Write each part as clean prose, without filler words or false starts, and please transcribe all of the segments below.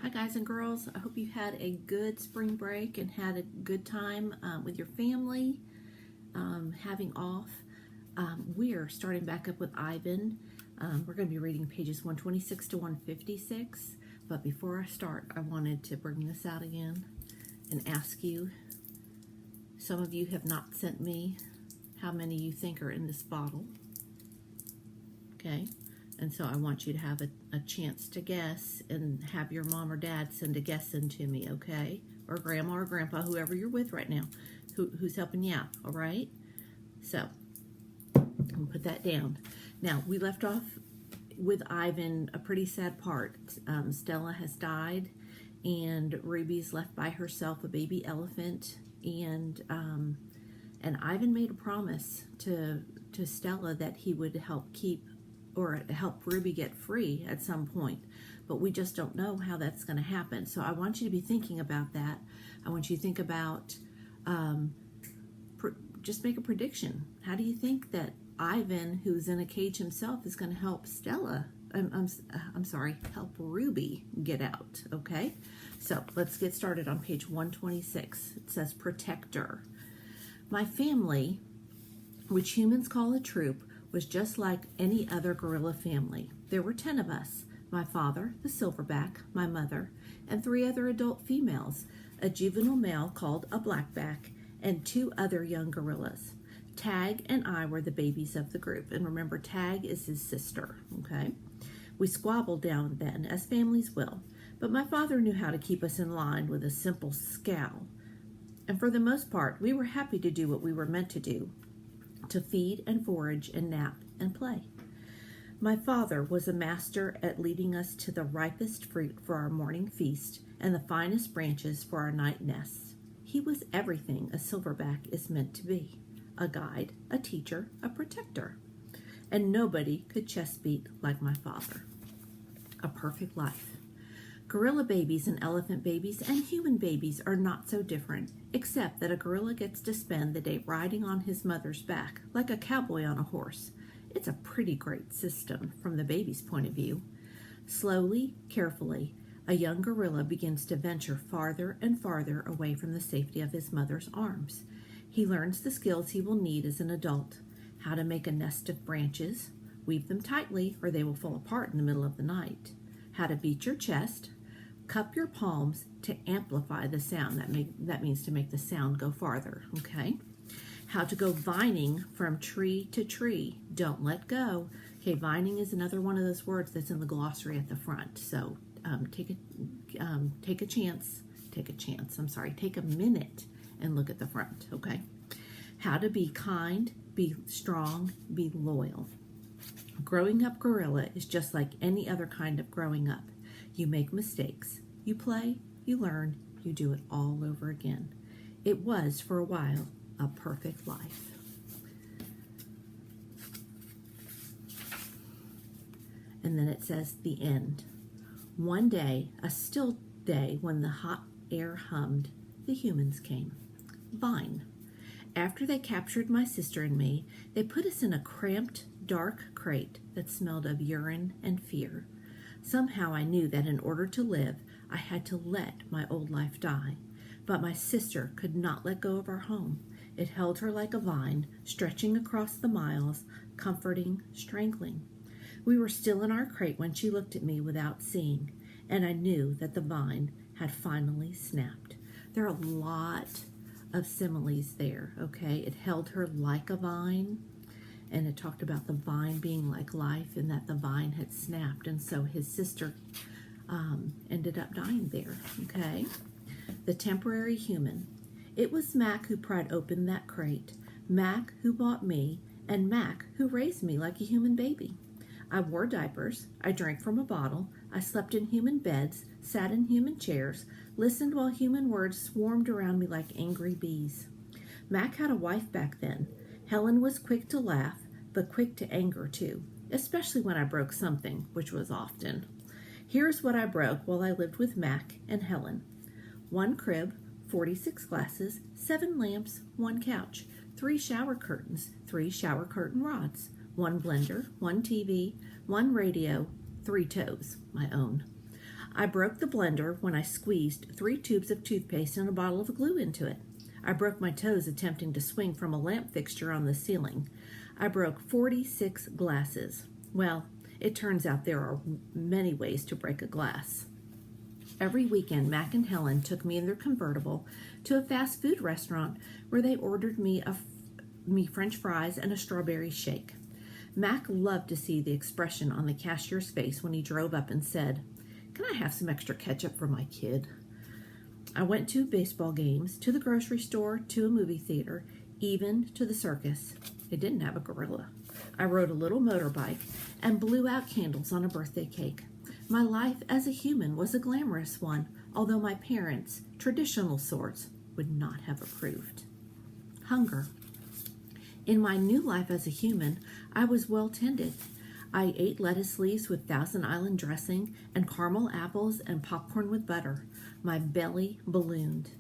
Hi guys and girls, I hope you had a good spring break and had a good time with your family, having off. We're starting back up with Ivan. We're going to be reading pages 126 to 156, but before I start, I wanted to bring this out again and ask you, some of you have not sent me how many you think are in this bottle, okay? And so I want you to have a chance to guess and have your mom or dad send a guess in to me, okay? Or grandma or grandpa, whoever you're with right now, who's helping you out, all right? So, I'm put that down. Now, we left off with Ivan, a pretty sad part. Stella has died, and Ruby's left by herself, a baby elephant, and Ivan made a promise to Stella that he would help Ruby get free at some point, but we just don't know how that's going to happen. So I want you to be thinking about that. I want you to think about, just make a prediction. How do you think that Ivan, who's in a cage himself, is going to help Stella? I'm sorry, help Ruby get out, okay? So let's get started on page 126. It says, Protector. My family, which humans call a troop, was just like any other gorilla family. There were 10 of us: my father, the silverback, my mother, and 3 other adult females, a juvenile male called a blackback, and 2 other young gorillas. Tag and I were the babies of the group, and remember, Tag is his sister, okay? We squabbled now and then, as families will, but my father knew how to keep us in line with a simple scowl, and for the most part, we were happy to do what we were meant to do, to feed and forage and nap and play. My father was a master at leading us to the ripest fruit for our morning feast and the finest branches for our night nests. He was everything a silverback is meant to be: a guide, a teacher, a protector. And nobody could chest beat like my father. A perfect life. Gorilla babies and elephant babies and human babies are not so different, except that a gorilla gets to spend the day riding on his mother's back, like a cowboy on a horse. It's a pretty great system from the baby's point of view. Slowly, carefully, a young gorilla begins to venture farther and farther away from the safety of his mother's arms. He learns the skills he will need as an adult: how to make a nest of branches, weave them tightly or they will fall apart in the middle of the night; how to beat your chest, cup your palms to amplify the sound. That means to make the sound go farther, okay? How to go vining from tree to tree. Don't let go. Okay, vining is another one of those words that's in the glossary at the front. So take a minute and look at the front, okay? How to be kind, be strong, be loyal. Growing up gorilla is just like any other kind of growing up. You make mistakes, you play, you learn, you do it all over again. It was, for a while, a perfect life. And then it says, the end. One day, a still day when the hot air hummed, the humans came. Vine. After they captured my sister and me, they put us in a cramped, dark crate that smelled of urine and fear. Somehow I knew that in order to live, I had to let my old life die. But my sister could not let go of our home. It held her like a vine, stretching across the miles, comforting, strangling. We were still in our crate when she looked at me without seeing, and I knew that the vine had finally snapped. There are a lot of similes there, okay? It held her like a vine, and it talked about the vine being like life and that the vine had snapped, and so his sister ended up dying there, okay? The temporary human. It was Mac who pried open that crate, Mac who bought me, and Mac who raised me like a human baby. I wore diapers, I drank from a bottle, I slept in human beds, sat in human chairs, listened while human words swarmed around me like angry bees. Mac had a wife back then. Helen was quick to laugh, but quick to anger too, especially when I broke something, which was often. Here's what I broke while I lived with Mac and Helen. 1 crib, 46 glasses, 7 lamps, 1 couch, 3 shower curtains, 3 shower curtain rods, 1 blender, 1 TV, 1 radio, 3 toes, my own. I broke the blender when I squeezed 3 tubes of toothpaste and a bottle of glue into it. I broke my toes attempting to swing from a lamp fixture on the ceiling. I broke 46 glasses. Well, it turns out there are many ways to break a glass. Every weekend, Mac and Helen took me in their convertible to a fast food restaurant where they ordered me French fries and a strawberry shake. Mac loved to see the expression on the cashier's face when he drove up and said, "Can I have some extra ketchup for my kid?" I went to baseball games, to the grocery store, to a movie theater, even to the circus. It didn't have a gorilla. I rode a little motorbike and blew out candles on a birthday cake. My life as a human was a glamorous one, although my parents, traditional sorts, would not have approved. Hunger. In my new life as a human, I was well tended. I ate lettuce leaves with Thousand Island dressing and caramel apples and popcorn with butter. My belly ballooned.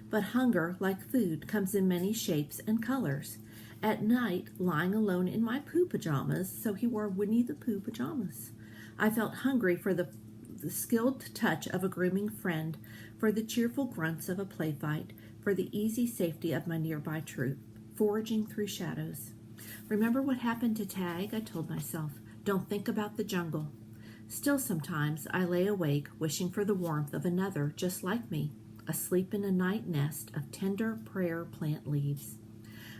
But hunger, like food, comes in many shapes and colors. At night, lying alone in my Pooh pajamas, so he wore Winnie the Pooh pajamas, I felt hungry for the skilled touch of a grooming friend, for the cheerful grunts of a play fight, for the easy safety of my nearby troop, foraging through shadows. Remember what happened to Tag? I told myself. Don't think about the jungle. Still sometimes I lay awake wishing for the warmth of another just like me, asleep in a night nest of tender prayer plant leaves.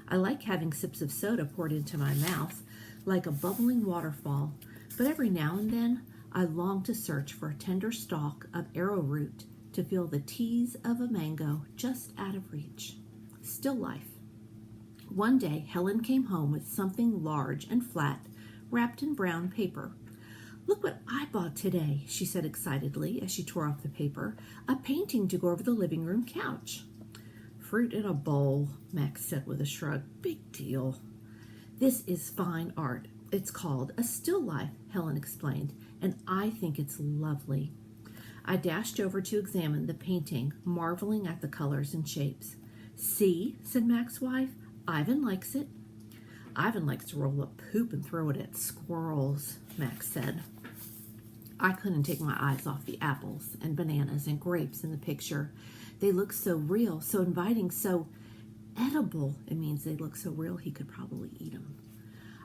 I like having sips of soda poured into my mouth like a bubbling waterfall, but every now and then I long to search for a tender stalk of arrowroot to feel the tease of a mango just out of reach. Still life. One day Helen came home with something large and flat wrapped in brown paper. "Look what I bought today," she said excitedly as she tore off the paper. "A painting to go over the living room couch." "Fruit in a bowl," Max said with a shrug. "Big deal." "This is fine art. It's called a still life," Helen explained, "and I think it's lovely." I dashed over to examine the painting, marveling at the colors and shapes. "See," said Mac's wife, "Ivan likes it." "Ivan likes to roll up poop and throw it at squirrels," Max said. I couldn't take my eyes off the apples and bananas and grapes in the picture. They looked so real, so inviting, so edible. It means they look so real he could probably eat them.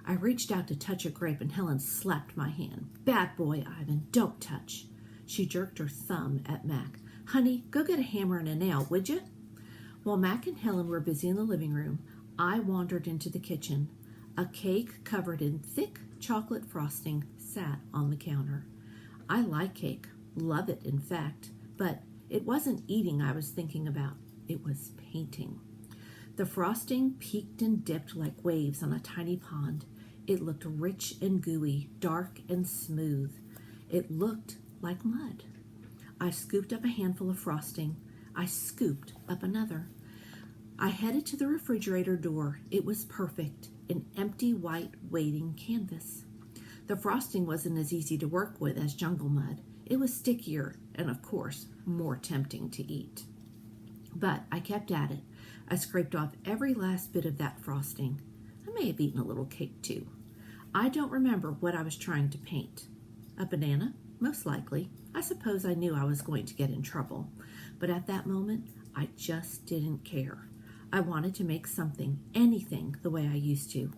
I reached out to touch a grape and Helen slapped my hand. "Bad boy, Ivan, don't touch." She jerked her thumb at Mac. "Honey, go get a hammer and a nail, would you?" While Mac and Helen were busy in the living room, I wandered into the kitchen. A cake covered in thick chocolate frosting sat on the counter. I like cake, love it in fact, but it wasn't eating I was thinking about. It was painting. The frosting peaked and dipped like waves on a tiny pond. It looked rich and gooey, dark and smooth. It looked like mud. I scooped up a handful of frosting. I scooped up another. I headed to the refrigerator door. It was perfect, an empty white waiting canvas. The frosting wasn't as easy to work with as jungle mud. It was stickier and, of course, more tempting to eat. But I kept at it. I scraped off every last bit of that frosting. I may have eaten a little cake, too. I don't remember what I was trying to paint. A banana? Most likely. I suppose I knew I was going to get in trouble. But at that moment, I just didn't care. I wanted to make something, anything, the way I used to.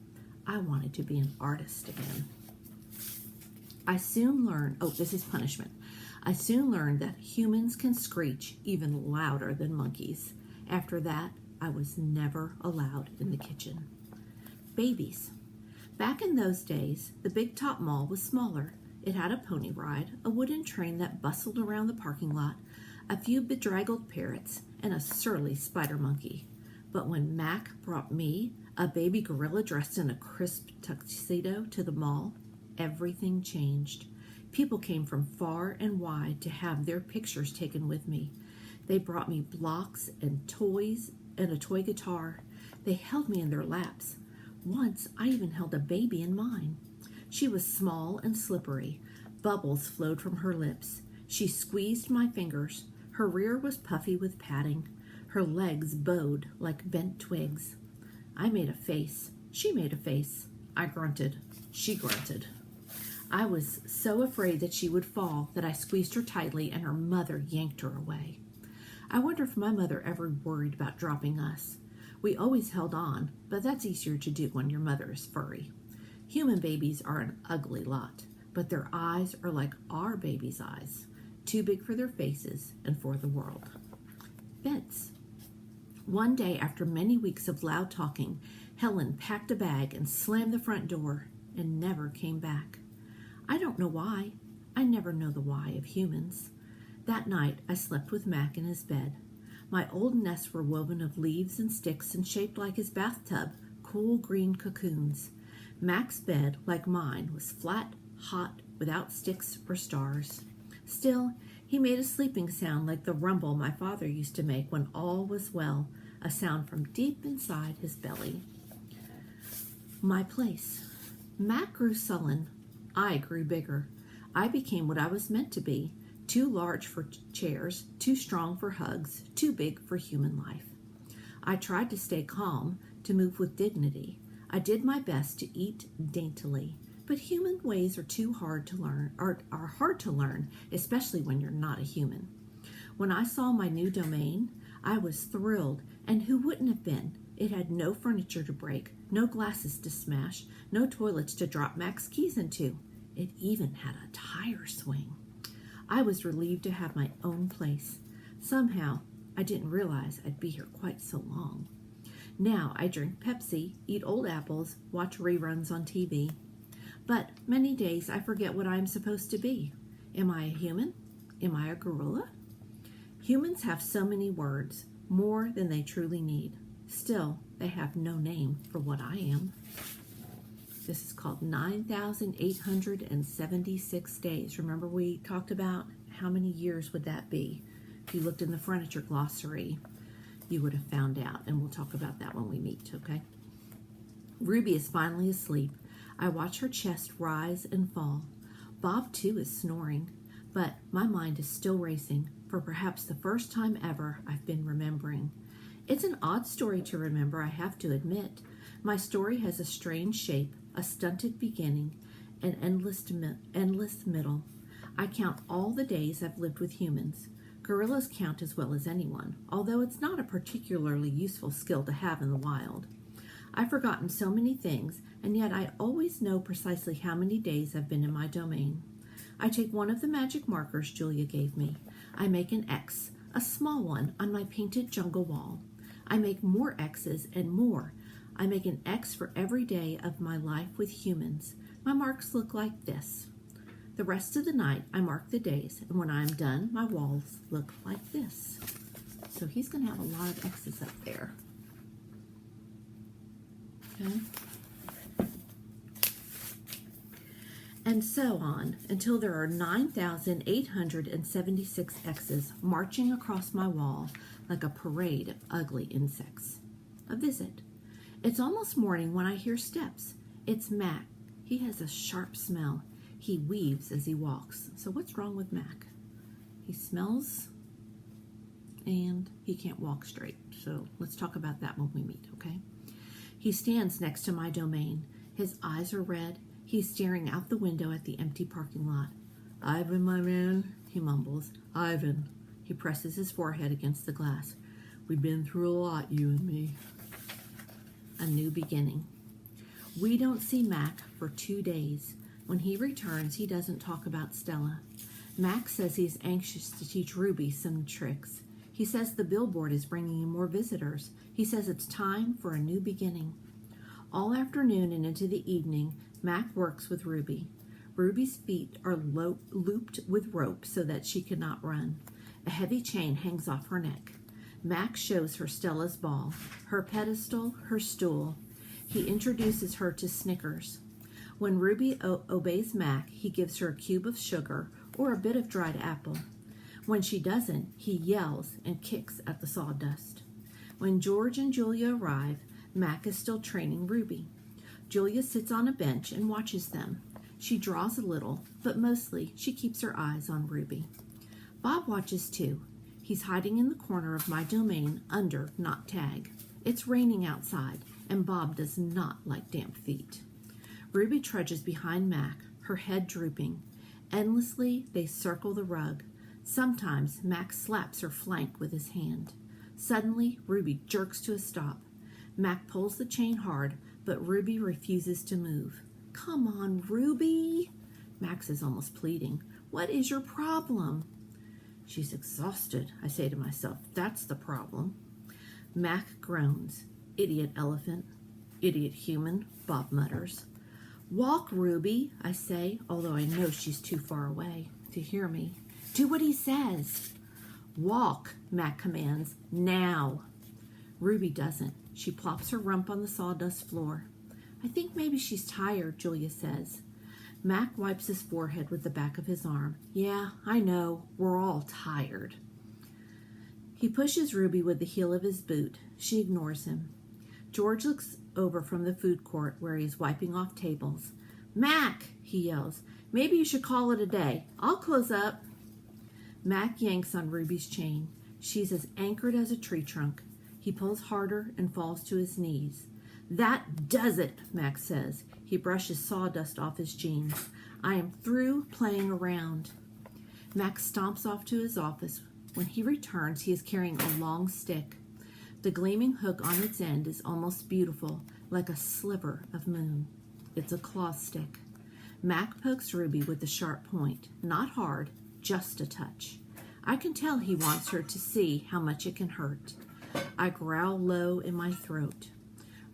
I wanted to be an artist again. I soon learned, this is punishment. I soon learned that humans can screech even louder than monkeys. After that, I was never allowed in the kitchen. Babies. Back in those days, the Big Top Mall was smaller. It had a pony ride, a wooden train that bustled around the parking lot, a few bedraggled parrots, and a surly spider monkey. But when Mac brought me, a baby gorilla dressed in a crisp tuxedo, to the mall, everything changed. People came from far and wide to have their pictures taken with me. They brought me blocks and toys and a toy guitar. They held me in their laps. Once, I even held a baby in mine. She was small and slippery. Bubbles flowed from her lips. She squeezed my fingers. Her rear was puffy with padding. Her legs bowed like bent twigs. I made a face. She made a face. I grunted. She grunted. I was so afraid that she would fall that I squeezed her tightly and her mother yanked her away. I wonder if my mother ever worried about dropping us. We always held on, but that's easier to do when your mother is furry. Human babies are an ugly lot, but their eyes are like our babies' eyes, too big for their faces and for the world. Beds. One day, after many weeks of loud talking, Helen packed a bag and slammed the front door and never came back. I don't know why. I never know the why of humans. That night, I slept with Mac in his bed. My old nests were woven of leaves and sticks and shaped like his bathtub, cool green cocoons. Mac's bed, like mine, was flat, hot, without sticks or stars. Still, he made a sleeping sound like the rumble my father used to make when all was well, a sound from deep inside his belly. My place. Mac grew sullen. I grew bigger. I became what I was meant to be, too large for chairs, too strong for hugs, too big for human life. I tried to stay calm, to move with dignity. I did my best to eat daintily, but human ways are too hard to learn, are hard to learn, especially when you're not a human. When I saw my new domain, I was thrilled, and who wouldn't have been? It had no furniture to break, no glasses to smash, no toilets to drop Mac's keys into. It even had a tire swing. I was relieved to have my own place. Somehow, I didn't realize I'd be here quite so long. Now I drink Pepsi, eat old apples, watch reruns on TV. But many days I forget what I am supposed to be. Am I a human? Am I a gorilla? Humans have so many words, more than they truly need. Still, they have no name for what I am. This is called 9,876 days. Remember we talked about how many years would that be? If you looked in the furniture glossary, you would have found out, and we'll talk about that when we meet, okay? Ruby is finally asleep. I watch her chest rise and fall. Bob, too, is snoring, but my mind is still racing. For perhaps the first time ever, I've been remembering. It's an odd story to remember, I have to admit. My story has a strange shape, a stunted beginning, an endless middle. I count all the days I've lived with humans. Gorillas count as well as anyone, although it's not a particularly useful skill to have in the wild. I've forgotten so many things, and yet I always know precisely how many days I've been in my domain. I take one of the magic markers Julia gave me. I make an X, a small one, on my painted jungle wall. I make more X's and more. I make an X for every day of my life with humans. My marks look like this. The rest of the night, I mark the days, and when I'm done, my walls look like this. So he's going to have a lot of X's up there. Okay. And so on until there are 9,876 X's marching across my wall like a parade of ugly insects. A visit. It's almost morning when I hear steps. It's Mac. He has a sharp smell. He weaves as he walks. So what's wrong with Mac? He smells and he can't walk straight. So let's talk about that when we meet, okay? He stands next to my domain. His eyes are red. He's staring out the window at the empty parking lot. Ivan, my man, he mumbles. Ivan. He presses his forehead against the glass. We've been through a lot, you and me. A new beginning. We don't see Mac for 2 days. When he returns, he doesn't talk about Stella. Mac says he's anxious to teach Ruby some tricks. He says the billboard is bringing in more visitors. He says it's time for a new beginning. All afternoon and into the evening, Mac works with Ruby. Ruby's feet are looped with rope so that she cannot run. A heavy chain hangs off her neck. Mac shows her Stella's ball, her pedestal, her stool. He introduces her to Snickers. When Ruby obeys Mac, he gives her a cube of sugar or a bit of dried apple. When she doesn't, he yells and kicks at the sawdust. When George and Julia arrive, Mac is still training Ruby. Julia sits on a bench and watches them. She draws a little, but mostly she keeps her eyes on Ruby. Bob watches too. He's hiding in the corner of my domain under Not Tag. It's raining outside, and Bob does not like damp feet. Ruby trudges behind Mac, her head drooping. Endlessly, they circle the rug. Sometimes Mac slaps her flank with his hand. Suddenly, Ruby jerks to a stop. Mac pulls the chain hard, but Ruby refuses to move. Come on, Ruby. Max is almost pleading. What is your problem? She's exhausted, I say to myself. That's the problem. Mac groans. Idiot elephant. Idiot human, Bob mutters. Walk, Ruby, I say, although I know she's too far away to hear me. Do what he says. Walk, Mac commands, now. Ruby doesn't. She plops her rump on the sawdust floor. I think maybe she's tired, Julia says. Mac wipes his forehead with the back of his arm. Yeah, I know. We're all tired. He pushes Ruby with the heel of his boot. She ignores him. George looks over from the food court where he is wiping off tables. Mac, he yells, maybe you should call it a day. I'll close up. Mac yanks on Ruby's chain. She's as anchored as a tree trunk. He pulls harder and falls to his knees. That does it, Mac says. He brushes sawdust off his jeans. I am through playing around. Mac stomps off to his office. When he returns, he is carrying a long stick. The gleaming hook on its end is almost beautiful, like a sliver of moon. It's a claw stick. Mac pokes Ruby with the sharp point. Not hard, just a touch. I can tell he wants her to see how much it can hurt. I growl low in my throat.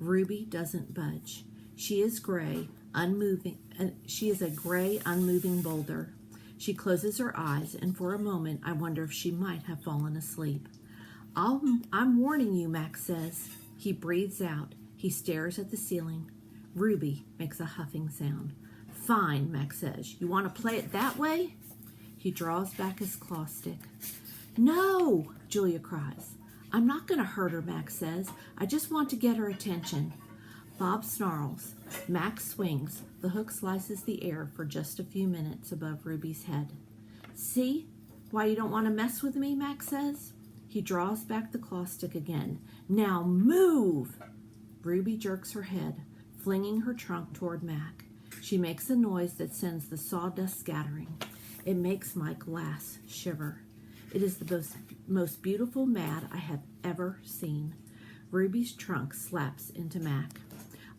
Ruby doesn't budge. She is gray, unmoving. She is a gray, unmoving boulder. She closes her eyes, and for a moment I wonder if she might have fallen asleep. I'm warning you, Mac says. He breathes out. He stares at the ceiling. Ruby makes a huffing sound. Fine, Mac says. You want to play it that way? He draws back his claw stick. No, Julia cries. I'm not going to hurt her, Mac says. I just want to get her attention. Bob snarls. Mac swings. The hook slices the air for just a few minutes above Ruby's head. See why you don't want to mess with me, Mac says. He draws back the claw stick again. Now move! Ruby jerks her head, flinging her trunk toward Mac. She makes a noise that sends the sawdust scattering. It makes my glass shiver. It is the most beautiful mad I have ever seen. Ruby's trunk slaps into Mac.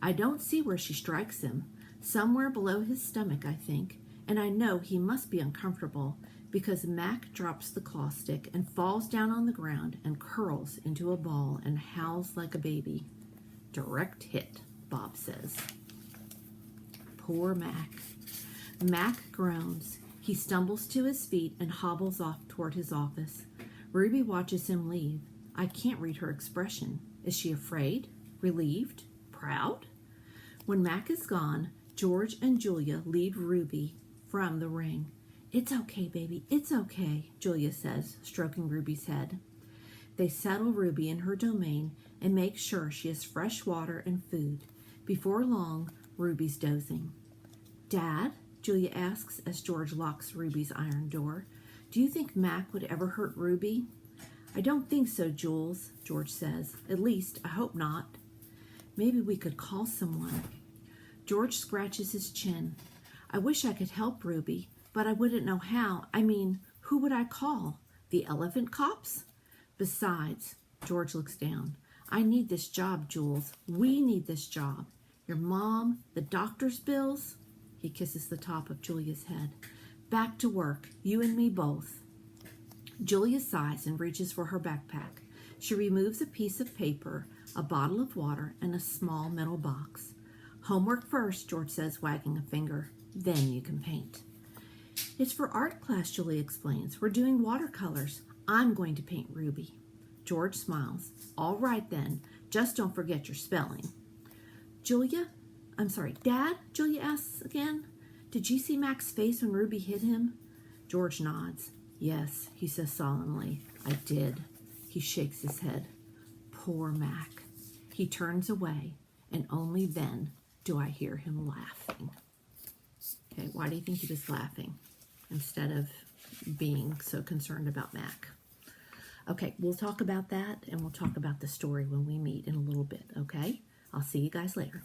I don't see where she strikes him. Somewhere below his stomach, I think, and I know he must be uncomfortable because Mac drops the claw stick and falls down on the ground and curls into a ball and howls like a baby. Direct hit, Bob says. Poor Mac. Mac groans. He stumbles to his feet and hobbles off toward his office. Ruby watches him leave. I can't read her expression. Is she afraid? Relieved? Proud? When Mac is gone, George and Julia lead Ruby from the ring. It's okay, baby. It's okay, Julia says, stroking Ruby's head. They settle Ruby in her domain and make sure she has fresh water and food. Before long, Ruby's dozing. Dad? Julia asks as George locks Ruby's iron door. Do you think Mac would ever hurt Ruby? I don't think so, Jules, George says. At least, I hope not. Maybe we could call someone. George scratches his chin. I wish I could help Ruby, but I wouldn't know how. I mean, who would I call? The elephant cops? Besides, George looks down. I need this job, Jules. We need this job. Your mom, the doctor's bills. He kisses the top of Julia's head. Back to work, you and me both. Julia sighs and reaches for her backpack. She removes a piece of paper, a bottle of water, and a small metal box. Homework first, George says, wagging a finger. Then you can paint. It's for art class, Julia explains. We're doing watercolors. I'm going to paint Ruby. George smiles. All right then, just don't forget your spelling. Dad, Julia asks again. Did you see Mac's face when Ruby hit him? George nods. Yes, he says solemnly. I did. He shakes his head. Poor Mac. He turns away, and only then do I hear him laughing. Okay, why do you think he was laughing instead of being so concerned about Mac? Okay, we'll talk about that, and we'll talk about the story when we meet in a little bit, okay? I'll see you guys later.